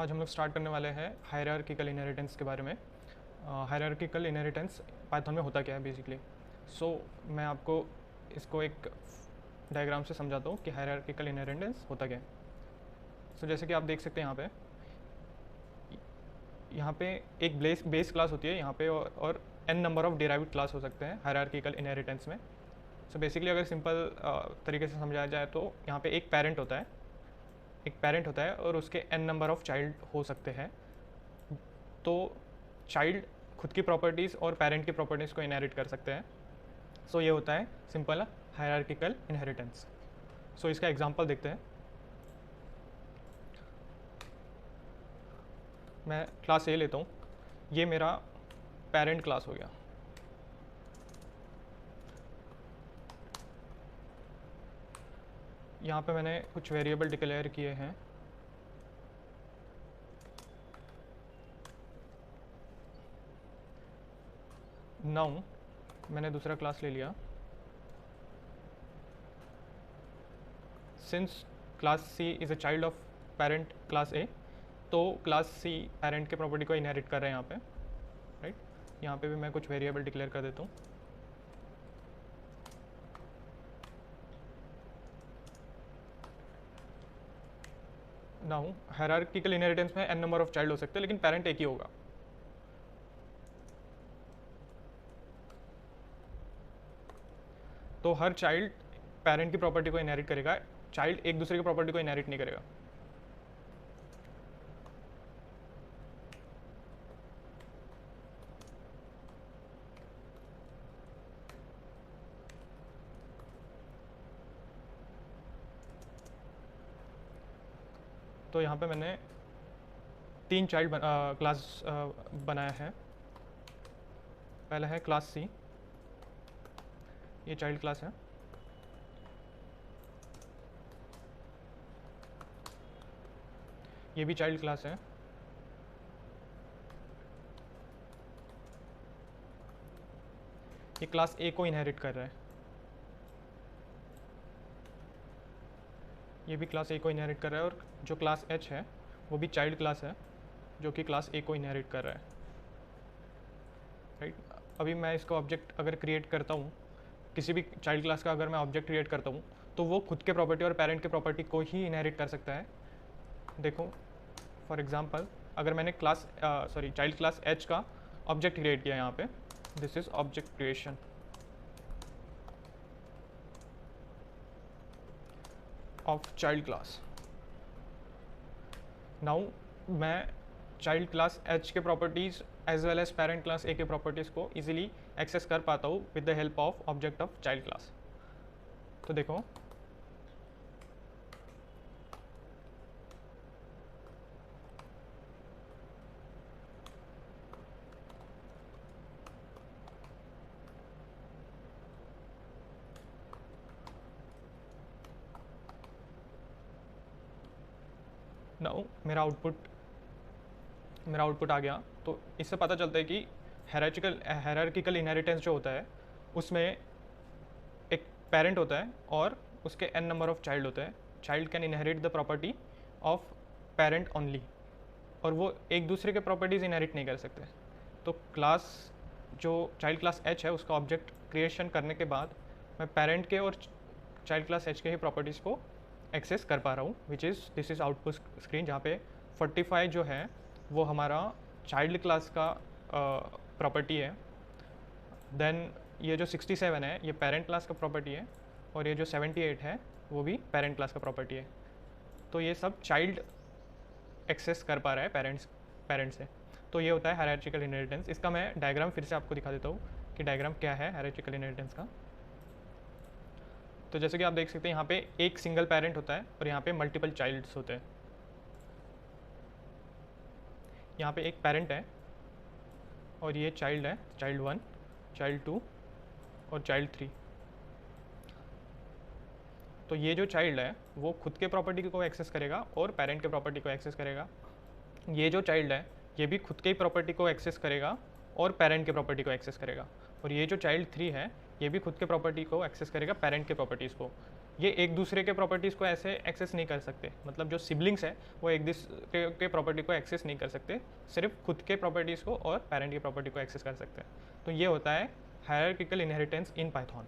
आज हम लोग स्टार्ट करने वाले हैं हायरार्किकल इनहेरिटेंस के बारे में। हायरार्किकल इनहेरिटेंस पाइथन में होता क्या है बेसिकली। मैं आपको इसको एक डायग्राम से समझाता हूँ कि हायरार्किकल इनहेरिटेंस होता क्या है। जैसे कि आप देख सकते हैं यहाँ पे एक बेस क्लास होती है यहाँ पे और n number of derived class हो सकते हैं हायरार्किकल इनहेरिटेंस में। बेसिकली अगर सिंपल तरीके से समझाया जाए तो यहाँ पे एक पेरेंट होता है और उसके n नंबर ऑफ चाइल्ड हो सकते हैं। तो चाइल्ड खुद की प्रॉपर्टीज़ और पेरेंट की प्रॉपर्टीज़ को इनहेरिट कर सकते हैं। ये होता है सिंपल हायरार्किकल इनहेरिटेंस। इसका एग्जांपल देखते हैं। मैं क्लास ए लेता हूँ, ये मेरा पेरेंट क्लास हो गया। यहाँ पे मैंने कुछ वेरिएबल डिक्लेयर किए हैं। नाउ मैंने दूसरा क्लास ले लिया। Since class C is a child of parent class A, तो क्लास सी पेरेंट के प्रॉपर्टी को इनहेरिट कर रहे हैं यहाँ पे, राइट। यहाँ पे भी मैं कुछ वेरिएबल डिक्लेयर कर देता हूँ। नाउ हायरार्किकल इनहेरिटेंस में n नंबर ऑफ चाइल्ड हो सकते हैं लेकिन पेरेंट एक ही होगा। तो हर चाइल्ड पेरेंट की प्रॉपर्टी को इनहेरिट करेगा, चाइल्ड एक दूसरे की प्रॉपर्टी को इनहेरिट नहीं करेगा। तो यहाँ पे मैंने 3 चाइल्ड क्लास बनाया है। पहला है क्लास सी, ये चाइल्ड क्लास है। ये भी चाइल्ड क्लास है। ये क्लास ए को इनहेरिट कर रहा है। ये भी क्लास ए को इनहेरिट कर रहा है और जो क्लास एच है वो भी चाइल्ड क्लास है जो कि क्लास ए को इनहेरिट कर रहा है, राइट। अभी मैं इसका ऑब्जेक्ट अगर क्रिएट करता हूँ, किसी भी चाइल्ड क्लास का अगर मैं ऑब्जेक्ट क्रिएट करता हूँ तो वो खुद के प्रॉपर्टी और पेरेंट के प्रॉपर्टी को ही इनहेरिट कर सकता है। देखो फॉर एग्जांपल, अगर मैंने चाइल्ड क्लास एच का ऑब्जेक्ट क्रिएट किया यहाँ पे, this is object creation of child class. Now मैं चाइल्ड क्लास एच के properties as well as parent class A के प्रॉपर्टीज़ को इजीली एक्सेस कर पाता हूँ with the help of object of child class. तो देखो नाउ मेरा आउटपुट आ गया। तो इससे पता चलता है कि हायरार्किकल इनहेरिटेंस जो होता है उसमें एक पेरेंट होता है और उसके n नंबर ऑफ चाइल्ड होते हैं। Child can inherit the property of parent only, और वो एक दूसरे के प्रॉपर्टीज़ इनहेरिट नहीं कर सकते। तो क्लास जो चाइल्ड क्लास एच है उसका ऑब्जेक्ट क्रिएशन करने के बाद मैं पेरेंट के और चाइल्ड क्लास एच के ही प्रॉपर्टीज़ को एक्सेस कर पा रहा हूँ, दिस इज़ आउटपुट स्क्रीन, जहाँ पे 45 जो है वो हमारा चाइल्ड क्लास का प्रॉपर्टी है। देन ये जो 67 है ये पेरेंट क्लास का प्रॉपर्टी है, और ये जो 78 है वो भी पेरेंट क्लास का प्रॉपर्टी है। तो ये सब चाइल्ड एक्सेस कर पा रहा है पेरेंट से। तो ये होता है हायरार्किकल इनहेरिटेंस। इसका मैं डायग्राम फिर से आपको दिखा देता हूँ कि डायग्राम क्या है हायरार्किकल इनहेरिटेंस का। तो जैसे कि आप देख सकते हैं यहाँ पे एक सिंगल पेरेंट होता है और यहाँ पे मल्टीपल चाइल्ड्स होते हैं। यहाँ पे एक पेरेंट है और ये चाइल्ड है, चाइल्ड 1, चाइल्ड 2 और चाइल्ड 3। तो ये जो चाइल्ड है वो खुद के प्रॉपर्टी को एक्सेस करेगा और पेरेंट के प्रॉपर्टी को एक्सेस करेगा। ये जो चाइल्ड है ये भी खुद के ही प्रॉपर्टी को एक्सेस करेगा और पेरेंट के प्रॉपर्टी को एक्सेस करेगा। और ये जो चाइल्ड 3 है ये भी खुद के प्रॉपर्टी को एक्सेस करेगा, पेरेंट के प्रॉपर्टीज़ को। ये एक दूसरे के प्रॉपर्टीज़ को ऐसे एक्सेस नहीं कर सकते, मतलब जो सिबलिंग्स है वो एक दूसरे के प्रॉपर्टी को एक्सेस नहीं कर सकते, सिर्फ खुद के प्रॉपर्टीज़ को और पेरेंट की प्रॉपर्टी को एक्सेस कर सकते हैं। तो ये होता है हायरार्किकल इनहेरिटेंस इन पाइथन।